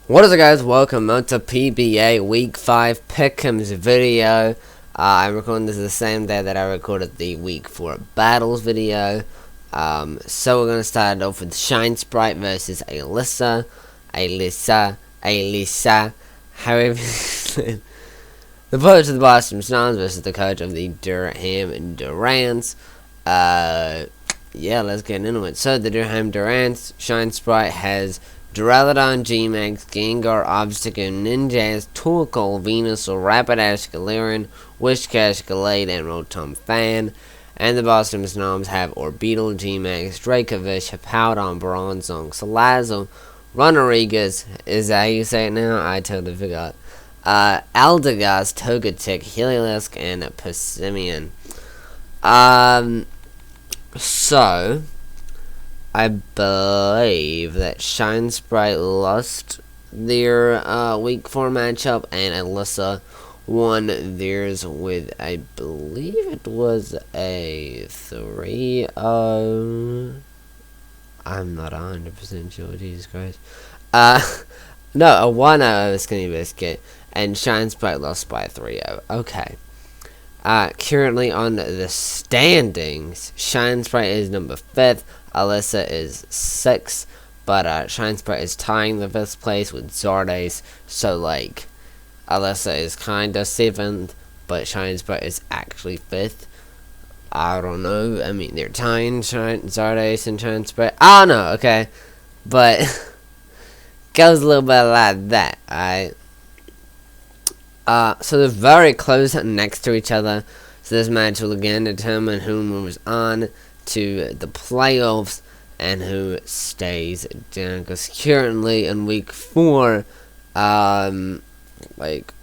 What is it, guys? Welcome to PBA Week 5 Pickums video. I'm recording this the same day that I recorded the Week 4 Battles video. So we're going to start off with Shine Sprite versus Alyssa. However, the coach of the Boston Snobs versus the coach of the Durham Durants. Yeah, let's get into it. So the Durham Durants, Shine Sprite has Duraludon, G-Max, Gengar, Obstacle, Ninjas, Torkoal, Venusaur, Rapidash, Galarian, Whiscash, Gallade, and Rotom Fan. And the Boston Snobs have Orbeetle, G-Max, Dracovish, Hippowdon, Bronzong, Salazzle, Runerigas, is that how you say it now? I totally forgot. Aldegast, Togetic, Heliolisk, and Passimian. So I believe that Shine Sprite lost their Week 4 matchup, and Alyssa won theirs with, I believe it was a 3-0. I'm not 100% sure, Jesus Christ. No, a 1-0 Skinny Biscuit, and Shine Sprite lost by 3-0. Okay. Currently on the standings, Shine Sprite is number 5th, Alyssa is 6th, but Shine Sprite is tying the 5th place with Zardace, so like, Alyssa is kinda 7th, but Shine Sprite is actually 5th. I don't know, I mean, they're tying Zardace and Shine Sprite, I don't know, okay, but, goes a little bit like that, alright. So they're very close next to each other. So this match will again determine who moves on to the playoffs and who stays down. Because currently in Week 4, like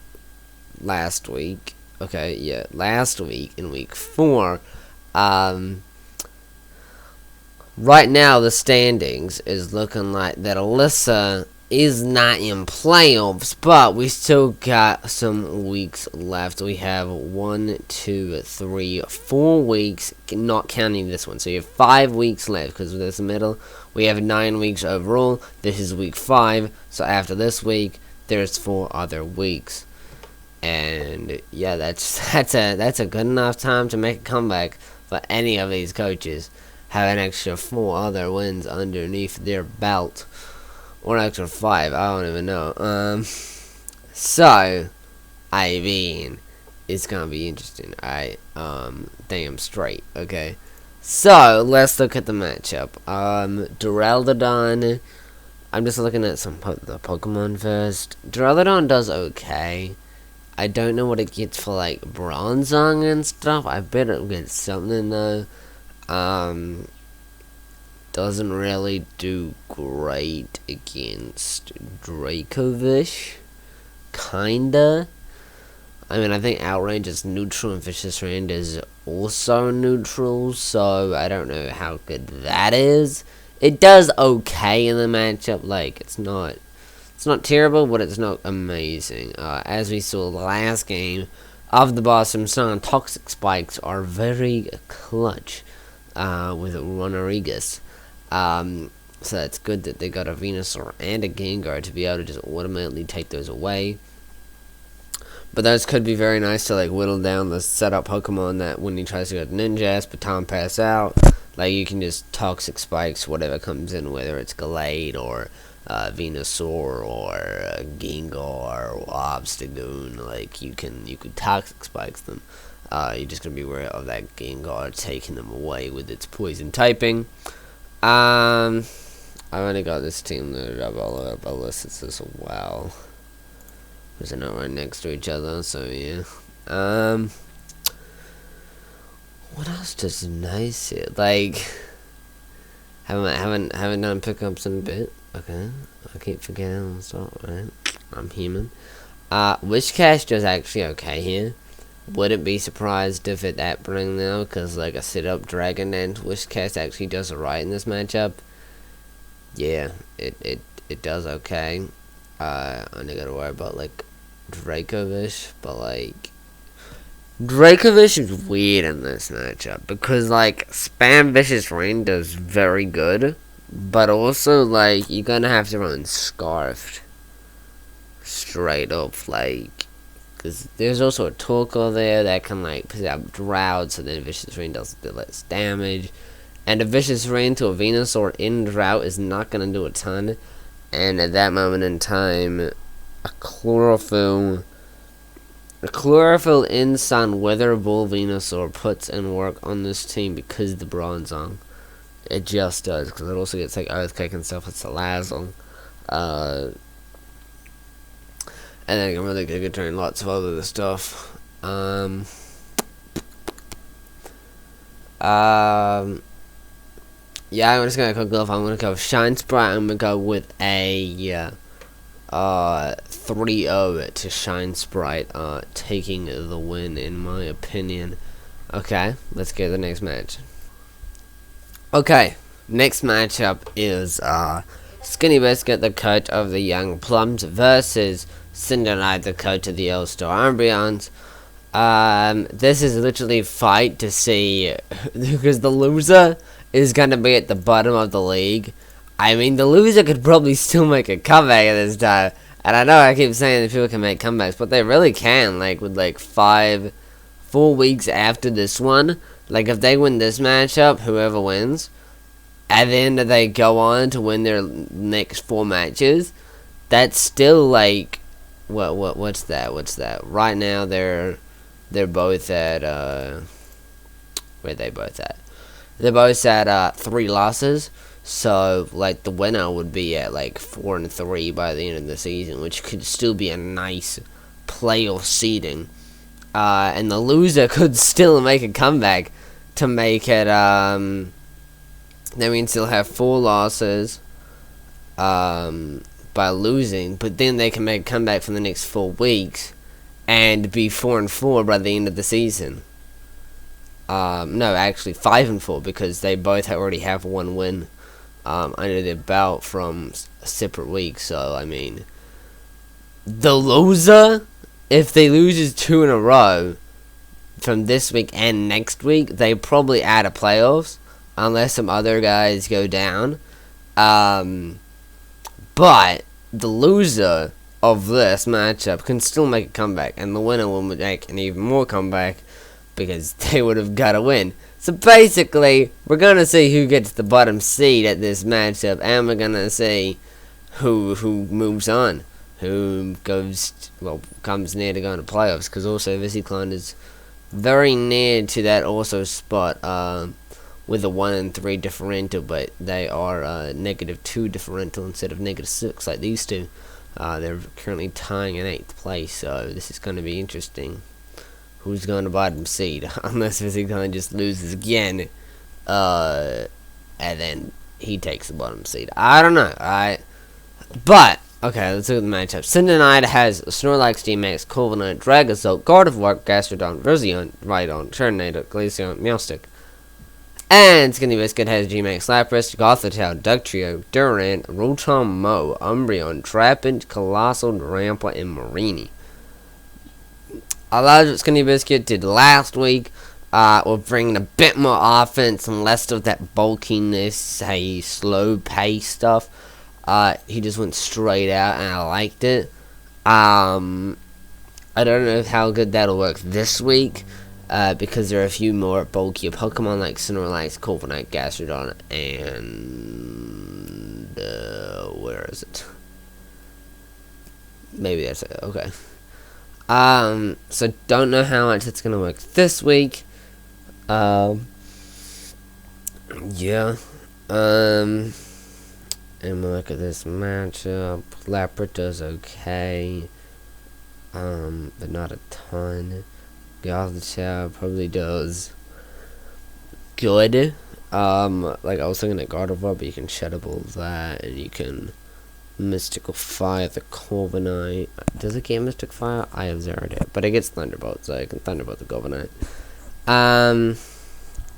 last week, last week in Week 4, right now the standings is looking like that Alyssa is not in playoffs, but we still got some weeks left. We have 1, 2, 3, 4 weeks, not counting this one. So you have 5 weeks left, because this middle, we have 9 weeks overall. This is week 5, so after this week, there's 4 other weeks. And yeah, that's a good enough time to make a comeback for any of these coaches. Have an extra 4 other wins underneath their belt. Or an extra 5, I don't even know. So, I mean, it's gonna be interesting. Damn straight, okay. So, let's look at the matchup. Duraludon, I'm just looking at the Pokemon first. Duraludon does okay. I don't know what it gets for, like, Bronzong and stuff. I bet it'll get something, though. Doesn't really do great against Dracovish. Kinda. I mean, I think Outrage is neutral and Vicious Rend is also neutral, so I don't know how good that is. It does okay in the matchup, like, it's not terrible, but it's not amazing. As we saw last game of the Boston Sun, Toxic Spikes are very clutch with Runerigas. So it's good that they got a Venusaur and a Gengar to be able to just automatically take those away. But those could be very nice to like whittle down the setup Pokemon that when he tries to go to Ninjas, Baton Pass out, like you can just Toxic Spikes whatever comes in, whether it's Gallade or Venusaur or Gengar or Obstagoon, like you can Toxic Spikes them. You're just gonna be aware of that Gengar taking them away with its poison typing. I've only got this team loaded up all up Alyssa's as well. Because they're not right next to each other, so yeah. What else does nice here? Like, haven't done pickups in a bit. Okay, I keep forgetting stuff, right? I'm human. Whiscash does actually okay here. Wouldn't be surprised if it that bring though, because like a sit-up Dragon and Whiscash actually does alright in this matchup. Yeah, it does okay. I only gotta worry about like Dracovish, but like Dracovish is weird in this matchup because like Spam Vicious Rain does very good, but also like you're gonna have to run Scarfed. straight up, like, because there's also a Torkoal there that can, like, put out Drought, so then Vicious Rain does a bit less damage. And a Vicious Rain to a Venusaur in Drought is not going to do a ton. And at that moment in time, a Chlorophyll in Sun Wither Bull Venusaur puts in work on this team because of the Bronzong. It just does, because it also gets like Earthquake and stuff with Salazzle. And then it can really Giga Drain lots of other stuff. Yeah, I'm just gonna go off. I'm gonna go Shine Sprite. I'm gonna go with a 3-0 to Shine Sprite, taking the win in my opinion. Okay, let's get to the next match. Okay, next matchup is Skinny Biscuit, the coach of the Young Plums, versus Cinderknight, the coach of the All-Star Umbreons. This is literally fight to see, because the loser is gonna be at the bottom of the league. I mean, the loser could probably still make a comeback at this time. And I know I keep saying that people can make comebacks, but they really can. Like, with like 4 weeks after this one, like if they win this matchup, whoever wins, and then they go on to win their next 4 matches, that's still like, what's that? Right now they're both at where are they both at? They're both at 3 losses. So, like, the winner would be at, like, 4-3 by the end of the season, which could still be a nice playoff seeding. And the loser could still make a comeback to make it, that means they'll have 4 losses, by losing, but then they can make a comeback for the next 4 weeks, and be 4-4 by the end of the season. No, actually 5-4, because they both already have 1 win. Under their belt from a separate week. So, I mean, the loser, if they loses 2 in a row from this week and next week, they probably out of playoffs, unless some other guys go down. But the loser of this matchup can still make a comeback, and the winner will make an even more comeback, because they would have got to win. So basically, we're going to see who gets the bottom seed at this matchup, and we're going to see who moves on, who comes near to going to playoffs, because also VistaCon is very near to that also spot, with a 1-3 differential, but they are -2 differential instead of -6 like these two. They're currently tying in 8th place, so this is going to be interesting. Who's going to bottom seed? Unless VistaCon just loses again, and then he takes the bottom seed. I don't know. But okay, let's look at the matchup. Cinderknight has Snorlax, G-Max, Corviknight, Dragozolt, Gardevoir, Gastrodon, Rhydon, Rhydon, Turtonator, Glaceon, Meowstic. And Skinny Biscuit has G-Max, Lapras, Gothitelle, Dugtrio, Durant, Rotom, Mow, Umbreon, Trapinch, Colossal, Rampa, and Marini. I love what Skinny Biscuit did last week. We're bringing a bit more offense and less of that bulkiness, slow pace stuff. He just went straight out, and I liked it. I don't know how good that'll work this week, because there are a few more bulkier Pokemon like Snorlax, Corviknight, Gastrodon, and where is it? Maybe that's it. Okay. So don't know how much it's gonna work this week. Yeah. And we'll look at this matchup. Lapras does okay. But not a ton. Gothitelle probably does good. Like I was thinking at Gardevoir, but you can Shadowball that, and you can Mystical Fire the Corviknight. Does it get Mystic Fire? I have zeroed it, but it gets Thunderbolt, so I can Thunderbolt the Corviknight.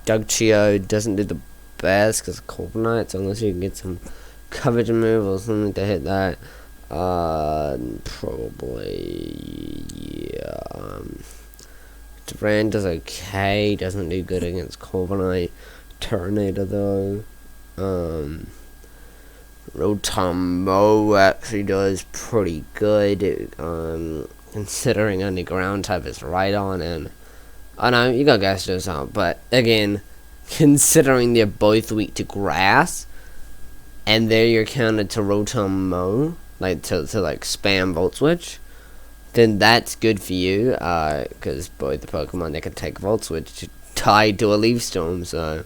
Dugtrio doesn't do the best because of Corviknight, so unless you can get some coverage move or something to hit that, probably yeah. Durant does okay, doesn't do good against Corviknight. Turtonator though. Rotom actually does pretty good, considering only ground type is Rhydon, and oh no, you got Gyarados out, but again, considering they're both weak to grass, and they're your counter to Rotom, like to like spam Volt Switch, then that's good for you, because both the Pokemon that can take Volt Switch tied to a Leaf Storm, so.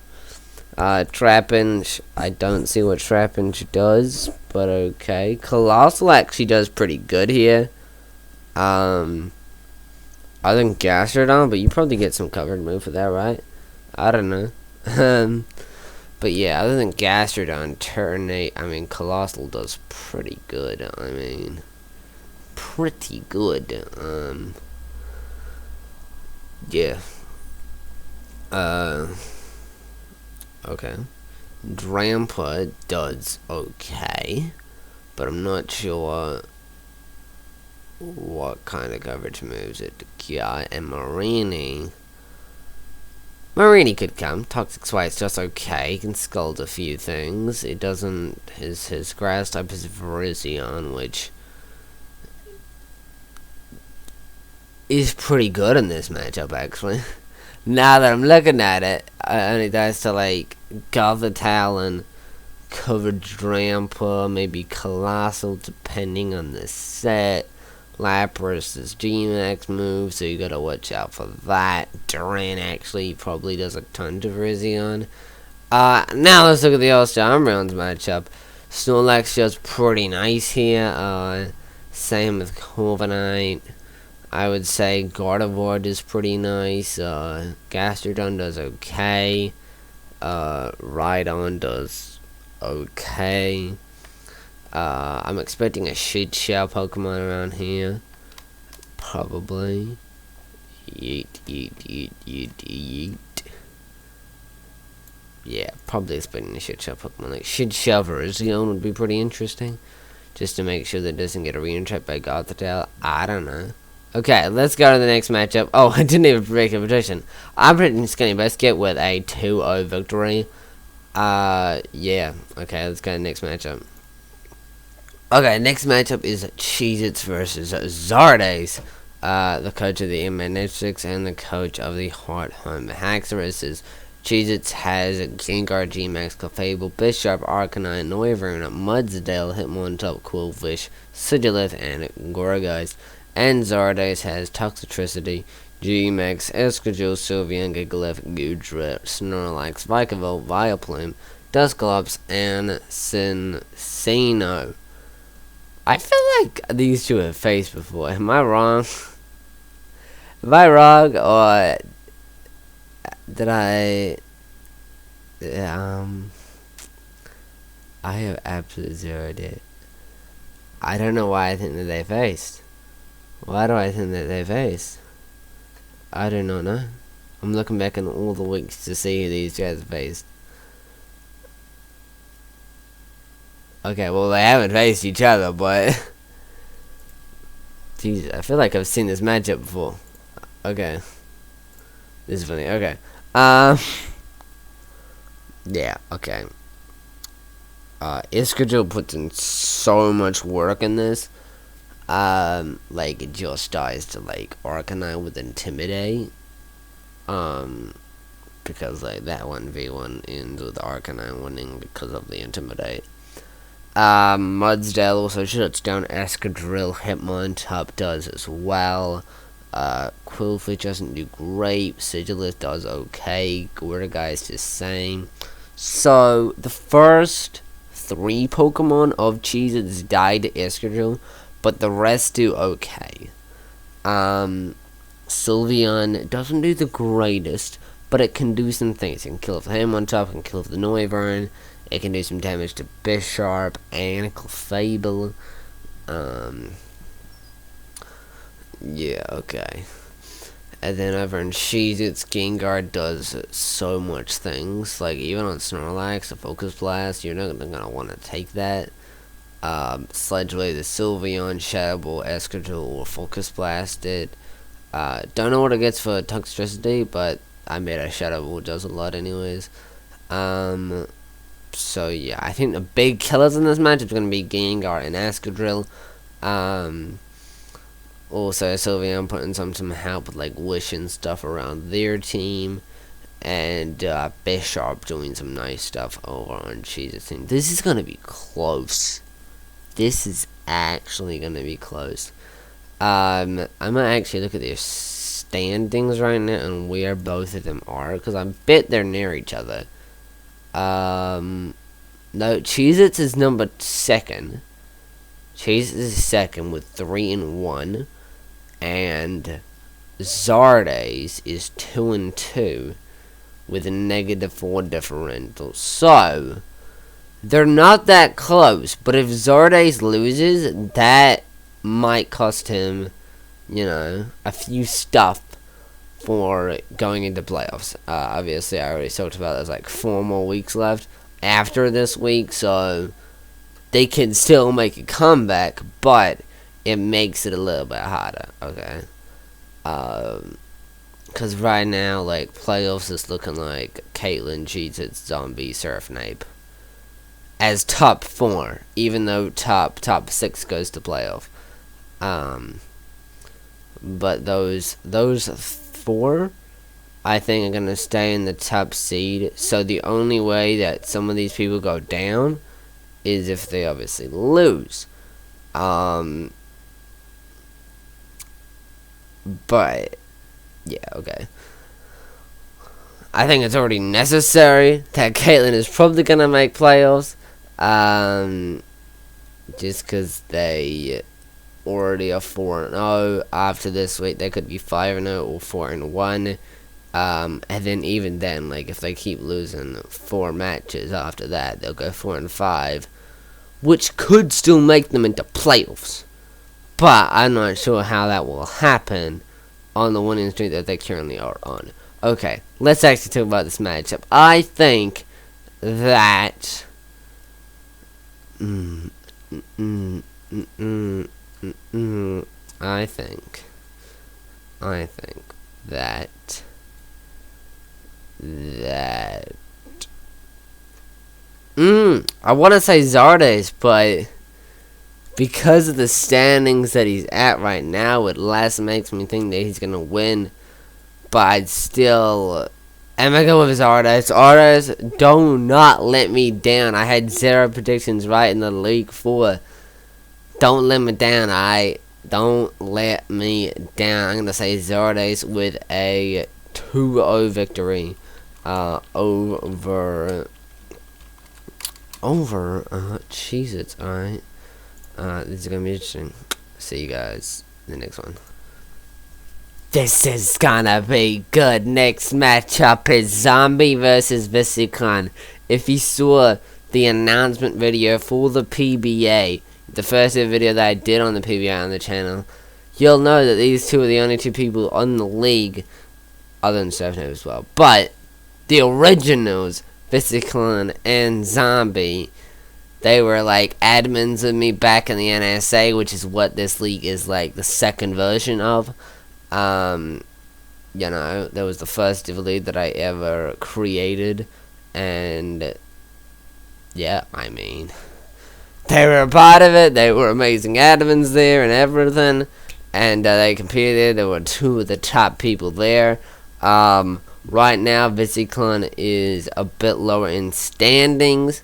Trapinch, I don't see what Trapinch does, but okay. Colossal actually does pretty good here. Other than Gastrodon, but you probably get some covered move for that, right? I don't know. But yeah, other than Gastrodon, Colossal does pretty good. Pretty good. Yeah. Okay. Drampa does okay, but I'm not sure what kind of coverage moves it got. And Marini could come. Toxic Swipe's just okay. He can scald a few things. It doesn't. His grass type is Virizion, which is pretty good in this matchup, actually. Now that I'm looking at it, only does to like Gather Talon, Coverage Drampa, maybe Colossal, depending on the set. Lapras is G-Max move, so you gotta watch out for that. Duran actually probably does a ton to Virizion. Now let's look at the All-Star Umbreon's matchup. Snorlax does pretty nice here. Same with Corviknight. I would say Gardevoir is pretty nice. Gastrodon does okay. Rhydon does okay. I'm expecting a shit shell Pokemon around here. Probably. Yeet. Yeah, probably expecting a shit shell Pokemon. Like shit shell Virizion would be pretty interesting. Just to make sure that it doesn't get a re-entrap by Gothitelle. I don't know. Okay, let's go to the next matchup. Oh, I didn't even break a prediction. I'm predicting Skinny Biscuit with a 2-0 victory. Yeah. Okay, let's go to the next matchup. Okay, next matchup is Cheez-Its versus Zardes. The coach of the M96 and the coach of the Hardhome Haxorus. Cheez-Its has Gengar, G-Max, Clefable, Bisharp, Arcanine, Noivern, Mudsdale, Hitmontop, Quillfish, Sigilith, and Gourgeist. And Zardes has Toxicity, G-Max, Escadrille, Sylveon, Gigalith, Goodra, Snorlax, Vikavolt, Vileplume, Dusclops, and Cincino. I feel like these two have faced before. Am I wrong? Am I wrong, or did I have absolutely zero idea. I don't know why I think that they faced. Why do I think that they faced? I do not know. I'm looking back in all the weeks to see who these guys faced. Okay, well they haven't faced each other, but Jesus, I feel like I've seen this matchup before. Okay. This is funny. Okay. Yeah, okay. Escadrille puts in so much work in this. Like, it just dies to, like, Arcanine with Intimidate. Because, like, that 1v1 ends with Arcanine winning because of the Intimidate. Mudsdale also shuts down Escadrille. Hitmontop does as well. Quillfish doesn't do great. Sigilith does okay. Gourgeist is same. So, the first 3 Pokemon of Cheez-Its died to Escadrille, but the rest do okay. Sylveon doesn't do the greatest, but it can do some things. It can kill off the Hitmontop, it can kill off the Noivern, it can do some damage to Bisharp and Clefable. Yeah, okay. And then over in Cheez-Its, Gengar does so much things. Like, even on Snorlax, a Focus Blast, you're not gonna want to take that. Sledge Wave, the Sylveon, Shadow Ball, Escadrille, or Focus Blasted. Don't know what it gets for Toxicity, but I made a Shadow Ball does a lot anyways. So yeah, I think the big killers in this match is going to be Gengar and Escadrille. Also, Sylveon putting some help with like Wish and stuff around their team. And Bishop doing some nice stuff over on Cheese's team. This is going to be close. This is actually going to be close. I'm going to actually look at their standings right now and where both of them are. Because I bet they're near each other. No, Cheez-Its is number 2nd. Cheez-Its is 2nd with 3-1. And Zardes is 2-2. With a -4 differential. So, they're not that close. But if Zardes loses, that might cost him, you know, a few stuff for going into playoffs. Obviously, I already talked about there's like 4 more weeks left after this week. So, they can still make a comeback. But it makes it a little bit harder. Okay. Because right now, like, playoffs is looking like Caitlyn, Cheez-Its, Zombie, Surfnape as top 4, even though top 6 goes to playoff. But those 4, I think, are going to stay in the top seed. So the only way that some of these people go down is if they obviously lose. But yeah, okay. I think it's already necessary that Caitlyn is probably going to make playoffs. Just because they already are 4-0. After this week, they could be 5-0 or 4-1. And then even then, like, if they keep losing 4 matches after that, they'll go 4-5. Which could still make them into playoffs. But I'm not sure how that will happen on the winning streak that they currently are on. Okay, let's actually talk about this matchup. I think that I think that I want to say Zardes, but because of the standings that he's at right now, it less makes me think that he's going to win. But I'd still... am I going with Zardes? Zardes, do not let me down. I had 0 predictions right in the League 4. Don't let me down, don't let me down. I'm going to say Zardes with a 2-0 victory over Cheez-Its, alright. This is going to be interesting. See you guys in the next one. This is gonna be good. Next matchup is Zombie versus VistaCon. If you saw the announcement video for the PBA, the first video that I did on the PBA on the channel, you'll know that these two are the only 2 people on the league, other than Surfnape as well. But the originals, VistaCon and Zombie, they were like admins of me back in the NSA, which is what this league is like, the second version of. You know, that was the first Div League that I ever created, and yeah, I mean, they were a part of it. They were amazing admins there and everything, and they competed. There were 2 of the top people there. Right now, VistaCon is a bit lower in standings.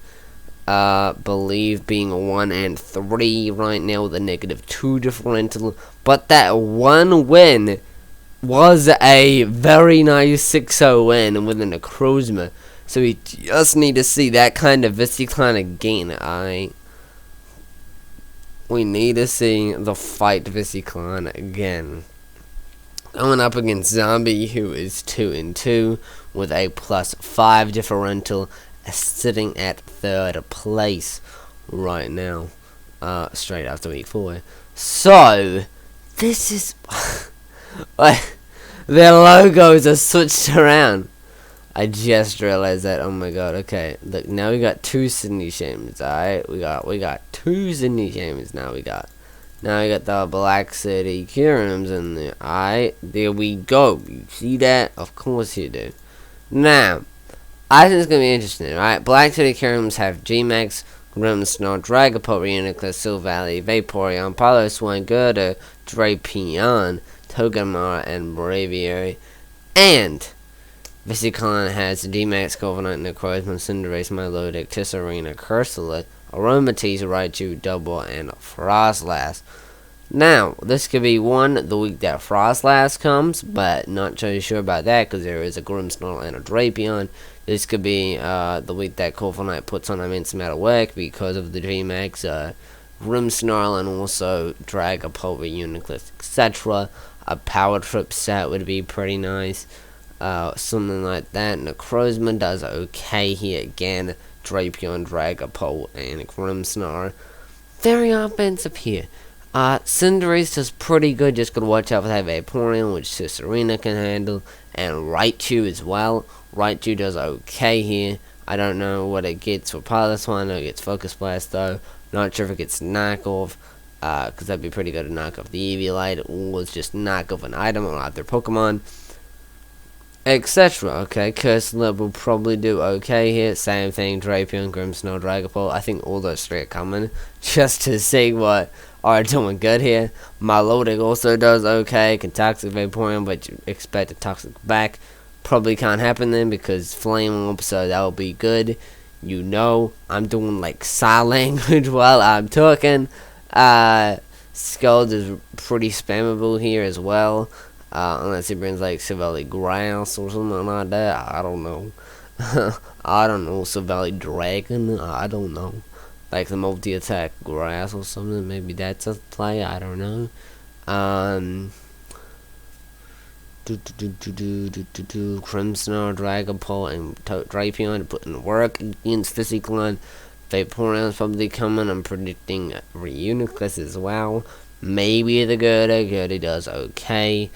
Believe being 1-3 right now with a -2 differential. But that 1 win was a very nice 6-0 win within a Necrozma. So we just need to see that kind of VistaCon again. We need to see the fight VistaCon again. Going up against Zombie, who is 2-2 with a +5 differential, sitting at 3rd place right now, straight after week 4. So, this is... their logos are switched around. I just realized that. Oh my god, okay. Look, now we got 2 Sydney Shamans, alright? We got 2 Sydney Shamans now we got. Now we got the Black City Curums in there, alright? There we go. You see that? Of course you do. Now, I think it's going to be interesting, right? Black City Pickums have G-Max, Grimmsnarl, Dragapult, Reuniclus, Silvally, Vaporeon, Piloswine, Gerda, Drapion, Togedemaru, and Braviary. And VistaCon has D-Max, Corviknight, Necrozma, Cinderace, Milotic, Tisserina, Cursola, Aromatisse, Raichu, Double, and Frostlass. Now, this could be the week that Frostlass comes, but not so sure about that because there is a Grimmsnarl and a Drapion. This could be the week that Corviknight puts on an immense amount of work because of the G-Max, Grimmsnarl, and also Dragapult, Reuniclus, etc. A Power Trip set would be pretty nice. Something like that. Necrozma does okay here again. Drapion, Dragapult, and Grimmsnarl. Very offensive here. Cinderace does pretty good. Just gotta watch out for that Vaporeon, which Tisserina can handle, and Raichu as well. Raichu does okay here. I don't know what it gets for Piloswine. I know it gets Focus Blast though. Not sure if it gets Knockoff, because that'd be pretty good to knock off the Eviolite, or just knock off an item on other Pokemon, etc. Okay, Cursola will probably do okay here. Same thing, Drapion, Grimmsnarl, Dragapult. I think all those three are coming just to see what are doing good here. Milotic also does okay. Can Toxic Vaporeon, but you expect a Toxic back. Probably can't happen then because Flame Whoop, so that will be good. You know, I'm doing like sign language while I'm talking. Scald is pretty spammable here as well. Unless he brings like Silvally Grass or something like that. I don't know. I don't know. Silvally Dragon. I don't know. Like the multi-attack Grass or something. Maybe that's a play. I don't know. Grimmsnarl, Dragapult, and Drapion putting work against VistaCon. Vaporeon's probably coming. I'm predicting Reuniclus as well. Maybe the Gerda does okay.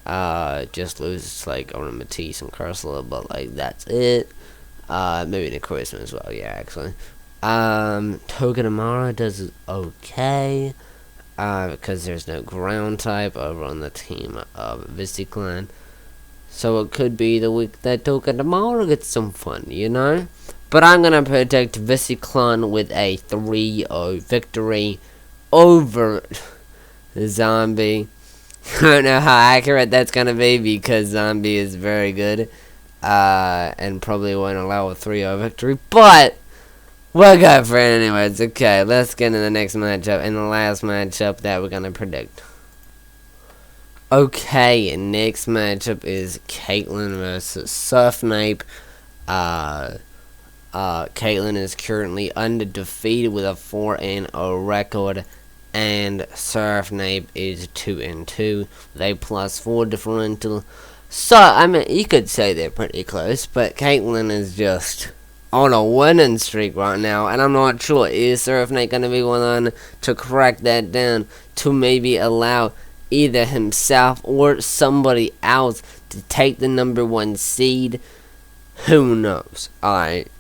Just loses like Aromatisse and Cursola, but like that's it. Maybe Necrozma as well, yeah, actually. Togedemaru does okay. Because there's no ground type over on the team of VistaCon. So it could be the week that Togedemaru gets some fun, you know? But I'm gonna predict VistaCon with a 3-0 victory over Zombie. I don't know how accurate that's gonna be because Zombie is very good. And probably won't allow a 3-0 victory. But we'll go for it anyways. Okay, let's get into the next matchup and the last matchup that we're gonna predict. Okay, next matchup is Caitlyn versus Surfnape. Caitlyn is currently undefeated with a 4-0 record, and Surfnape is 2-2 with a +4 differential. So, I mean, you could say they're pretty close, but Caitlyn is just on a winning streak right now, and I'm not sure, is Surfnape going to be one to crack that down to maybe allow either himself or somebody else to take the #1 seed? Who knows? Alright.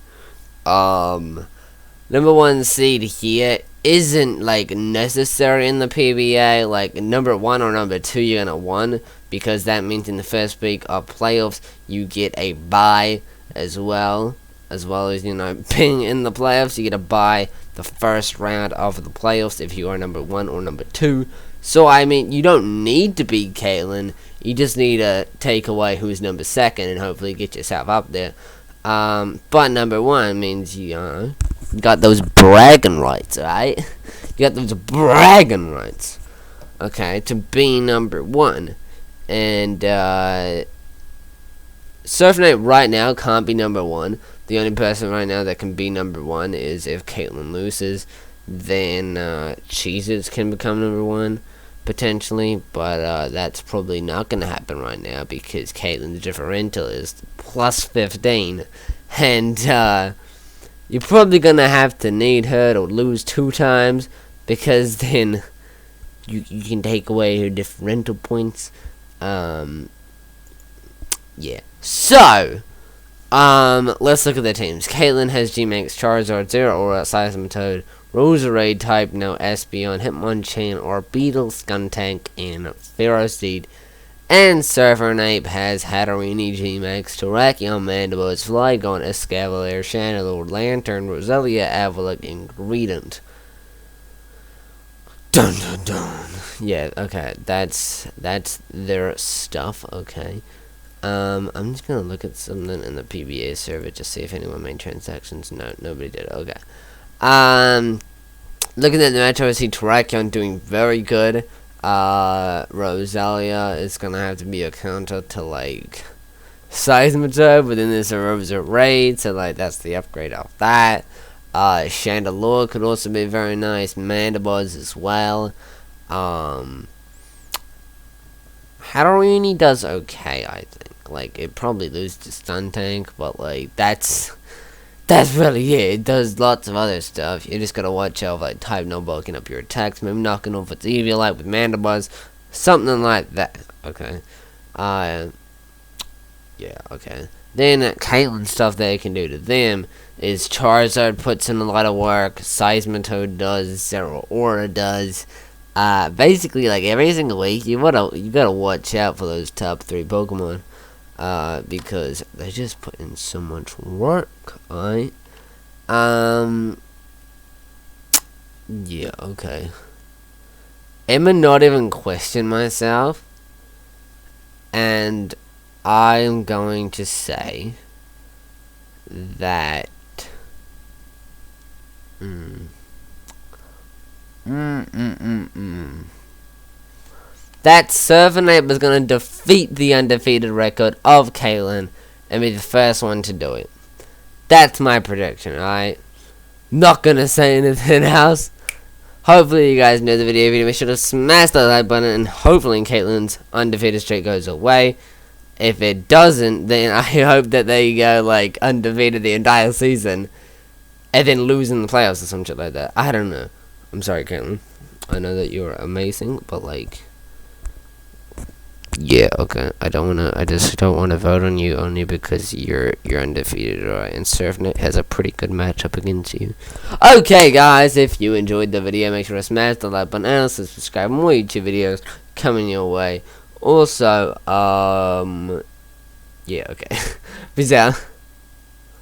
#1 seed here isn't like necessary in the PBA. Like #1 or #2 you're gonna win, because that means in the first week of playoffs you get a bye as well as you know, being in the playoffs. You get a bye the first round of the playoffs if you are #1 or #2. So I mean, you don't need to beat Caitlyn. You just need to take away who's #2 and hopefully get yourself up there. But #1 means you got those bragging rights, right? You got those bragging rights, okay, to be #1. And Surfnape right now can't be #1. The only person right now that can be #1 is if Caitlyn loses. Then Cheez-Its can become #1 potentially, but that's probably not going to happen right now because Caitlyn's differential is +15, and you're probably going to have to need her to lose 2 times, because then you can take away her differential points. Yeah. So, let's look at the teams. Caitlyn has G-Max, Charizard, Zeraora, Seismitoad, Roserade type, no Espeon, Hitmonchan, or Beetle, Skuntank, and Ferroseed. And Surfernape has Hatterini, G-Max, Terrakion, Mandibles, Flygon, Escavalier, Chandelure, Lantern, Roselia, Avilic, and Greedent. Dun dun dun. Yeah, okay, that's their stuff, okay. I'm just gonna look at something in the PBA server to see if anyone made transactions. No, nobody did, okay. Looking at the match, I see Terrakion doing very good. Roselia is gonna have to be a counter to, like, Seismitoad, but then there's a Rosa Raid, so, like, that's the upgrade off that. Chandelure could also be very nice. Mandibles as well. Hatterini does okay, I think. Like, it probably loses to Stun Tank, but, like, that's really it. It does lots of other stuff. You just gotta watch out, like, type no bulking up your attacks, maybe knocking off its Eviolite with Mandibles, something like that, okay? Yeah, okay. Then, Caitlyn stuff that it can do to them is Charizard puts in a lot of work, Seismitoad does, Zeraora does. Basically, like, every single week, you gotta watch out for those top 3 Pokemon. Because they just put in so much work, alright? Yeah, okay. I'ma not even question myself, and I'm going to say that that Surfernape is going to defeat the undefeated record of Caitlyn and be the first one to do it. That's my prediction, alright? Not going to say anything else. Hopefully you guys know the video. Make sure to smash that like button, and hopefully Caitlyn's undefeated streak goes away. If it doesn't, then I hope that they go, like, undefeated the entire season and then lose in the playoffs or some shit like that. I don't know. I'm sorry, Caitlyn. I know that you're amazing, but, like, yeah, okay. I just don't wanna vote on you only because you're undefeated, alright? And Surfnet has a pretty good matchup against you. Okay, guys, if you enjoyed the video, make sure to smash the like button and also subscribe. More YouTube videos coming your way. Also, yeah, okay. Peace out.